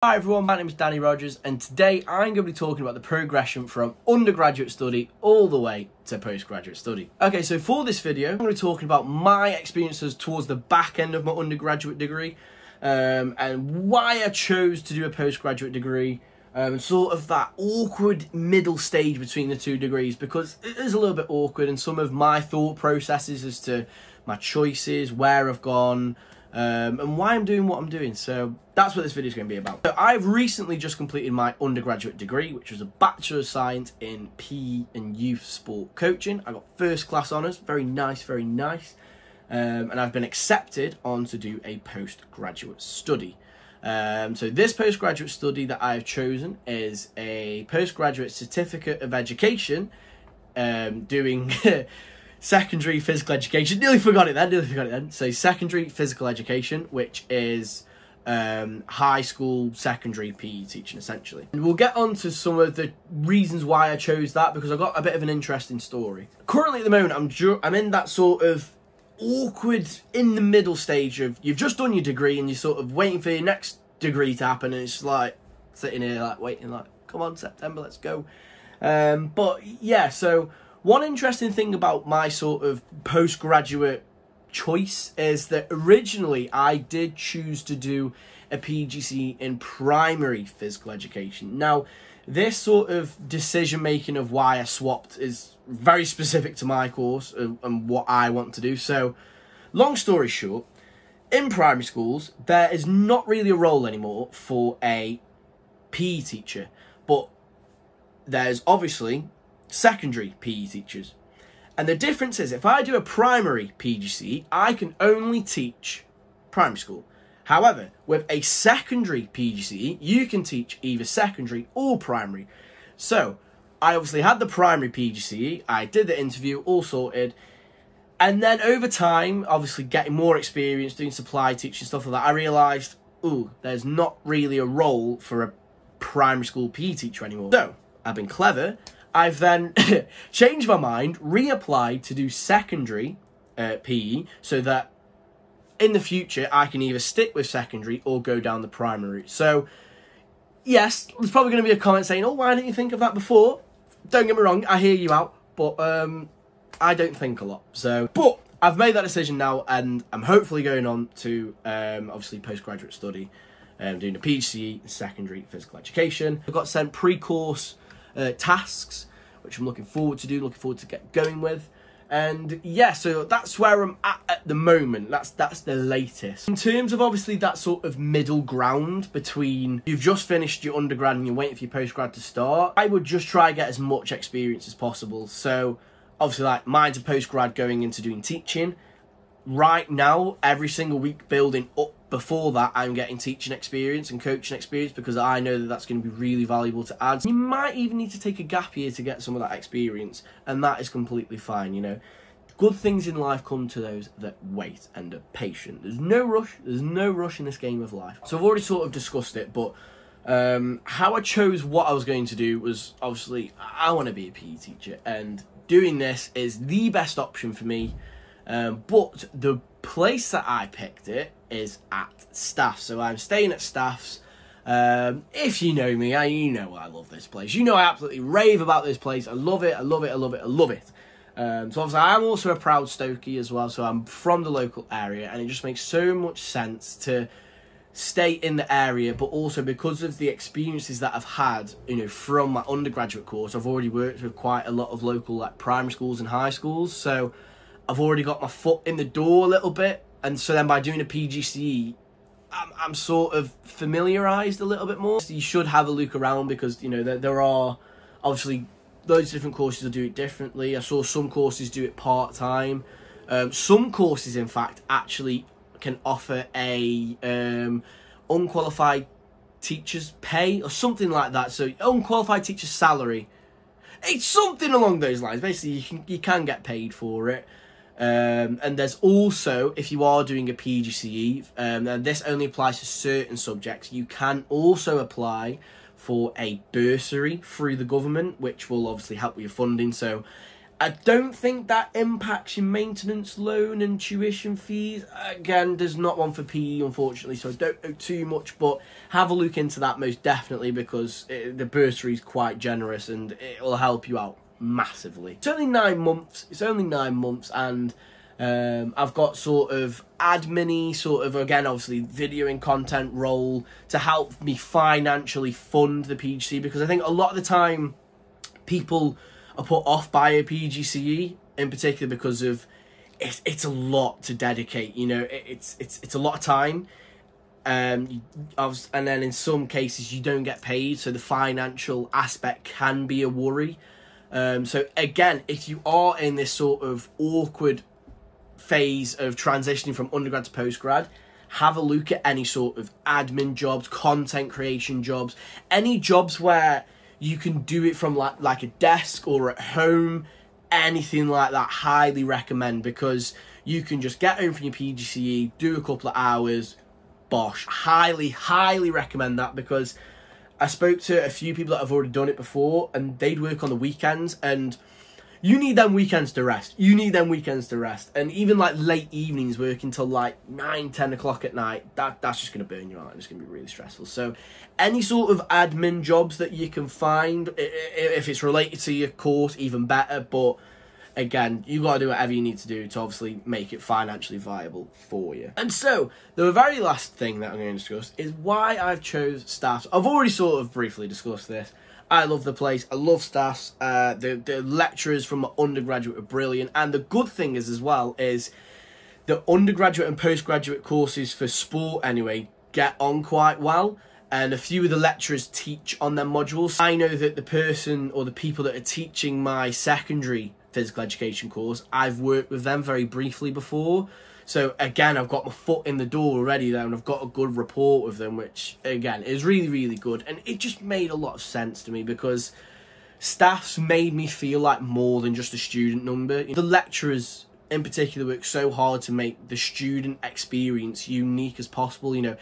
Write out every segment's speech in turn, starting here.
Hi everyone, my name is Danny Rogers and today I'm going to be talking about the progression from undergraduate study all the way to postgraduate study. Okay, so for this video I'm going to be talking about my experiences towards the back end of my undergraduate degree and why I chose to do a postgraduate degree and sort of that awkward middle stage between the two degrees, because it is a little bit awkward, and some of my thought processes as to my choices, where I've gone, and why I'm doing what I'm doing. So that's what this video is going to be about. So I've recently just completed my undergraduate degree, which was a Bachelor of Science in PE and Youth Sport Coaching. I got first class honours, very nice, very nice. And I've been accepted on to do a postgraduate study. So this postgraduate study that I've chosen is a postgraduate certificate of education, doing secondary physical education. Nearly forgot it then. So secondary physical education, which is high school secondary PE teaching essentially. And we'll get on to some of the reasons why I chose that, because I've got a bit of an interesting story. Currently at the moment I'm in that sort of awkward in the middle stage of, you've just done your degree and you're sort of waiting for your next degree to happen, and it's like sitting here like waiting, like, come on September, let's go. But yeah, so one interesting thing about my sort of postgraduate choice is that originally I did choose to do a PGCE in primary physical education. Now, this sort of decision making of why I swapped is very specific to my course and what I want to do. So, long story short, in primary schools, there is not really a role anymore for a PE teacher, but there's obviously secondary PE teachers. And the difference is, if I do a primary PGCE, I can only teach primary school. However, with a secondary PGCE, you can teach either secondary or primary. So, I obviously had the primary PGCE, I did the interview, all sorted. And then over time, obviously getting more experience, doing supply teaching, stuff like that, I realised, ooh, there's not really a role for a primary school PE teacher anymore. So, I've been clever. I've then changed my mind, reapplied to do secondary PE, so that in the future I can either stick with secondary or go down the primary route. So, yes, there's probably going to be a comment saying, oh, why didn't you think of that before? Don't get me wrong, I hear you out, but I don't think a lot. So, but I've made that decision now, and I'm hopefully going on to obviously postgraduate study, doing a PGCE in secondary physical education. I've got sent pre-course tasks, which I'm looking forward to do, looking forward to get going with. And yeah, so that's where I'm at the moment. That's the latest. In terms of obviously that sort of middle ground between you've just finished your undergrad and you're waiting for your postgrad to start, I would just try and get as much experience as possible. So obviously, like, mine's a postgrad going into doing teaching. Right now, every single week building up before that, I'm getting teaching experience and coaching experience, because I know that that's going to be really valuable to add. You might even need to take a gap year to get some of that experience, and that is completely fine, you know. Good things in life come to those that wait and are patient. There's no rush in this game of life. So I've already sort of discussed it, but how I chose what I was going to do was, obviously, I want to be a PE teacher, and doing this is the best option for me. But the place that I picked it is at Staffs. So I'm staying at Staffs. If you know me, you know I love this place. You know I absolutely rave about this place. I love it, I love it, I love it, I love it. So obviously I'm also a proud Stokey as well, so I'm from the local area, and it just makes so much sense to stay in the area. But also, because of the experiences that I've had, you know, from my undergraduate course, I've already worked with quite a lot of local, like, primary schools and high schools, so I've already got my foot in the door a little bit. And so then by doing a PGCE, I'm sort of familiarised a little bit more. So you should have a look around, because, you know, there are obviously loads of different courses that do it differently. I saw some courses do it part-time. Some courses, in fact, actually can offer a unqualified teacher's pay or something like that. So unqualified teacher's salary. It's something along those lines. Basically, you can get paid for it. And there's also, if you are doing a PGCE, and this only applies to certain subjects, you can also apply for a bursary through the government, which will obviously help with your funding. So I don't think that impacts your maintenance loan and tuition fees. Again, there's not one for PE, unfortunately, so I don't know too much, but have a look into that most definitely, because the bursary is quite generous and it will help you out massively. It's only 9 months. It's only 9 months, and I've got sort of admin-y, sort of, again, obviously, videoing content role to help me financially fund the PGCE, because I think a lot of the time people are put off by a PGCE, in particular because of it's a lot to dedicate, you know, it's a lot of time, and then in some cases you don't get paid, so the financial aspect can be a worry. So again, if you are in this sort of awkward phase of transitioning from undergrad to postgrad, have a look at any sort of admin jobs, content creation jobs, any jobs where you can do it from like a desk or at home, anything like that. Highly recommend, because you can just get home from your PGCE, do a couple of hours, bosh. Highly recommend that, because I spoke to a few people that have already done it before, and they'd work on the weekends, and you need them weekends to rest. And even like late evenings, working till like 9-10 o'clock at night, that's just going to burn you out, and it's going to be really stressful. So any sort of admin jobs that you can find, if it's related to your course, even better. But again, you got to do whatever you need to do to obviously make it financially viable for you. And so the very last thing that I'm going to discuss is why I've chose Staffs. I've already sort of briefly discussed this. I love the place. I love Staffs. The lecturers from my undergraduate are brilliant. And the good thing is as well is the undergraduate and postgraduate courses for sport anyway get on quite well. And a few of the lecturers teach on their modules. I know that the person or the people that are teaching my secondary physical education course, I've worked with them very briefly before. So again, I've got my foot in the door already there, and I've got a good rapport with them, which again is really good. And it just made a lot of sense to me, because Staffs made me feel like more than just a student number. The lecturers in particular work so hard to make the student experience unique as possible. You know,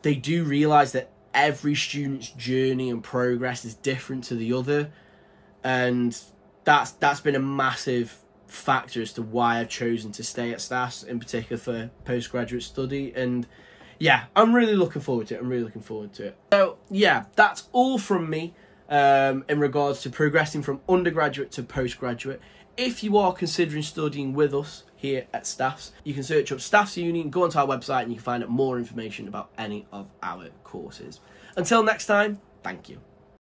they do realise that every student's journey and progress is different to the other, and that's been a massive factor as to why I've chosen to stay at Staffs, in particular for postgraduate study. And yeah, I'm really looking forward to it. So yeah, that's all from me in regards to progressing from undergraduate to postgraduate. If you are considering studying with us here at Staffs, you can search up Staffs Uni and go onto our website, and you can find out more information about any of our courses. Until next time, thank you.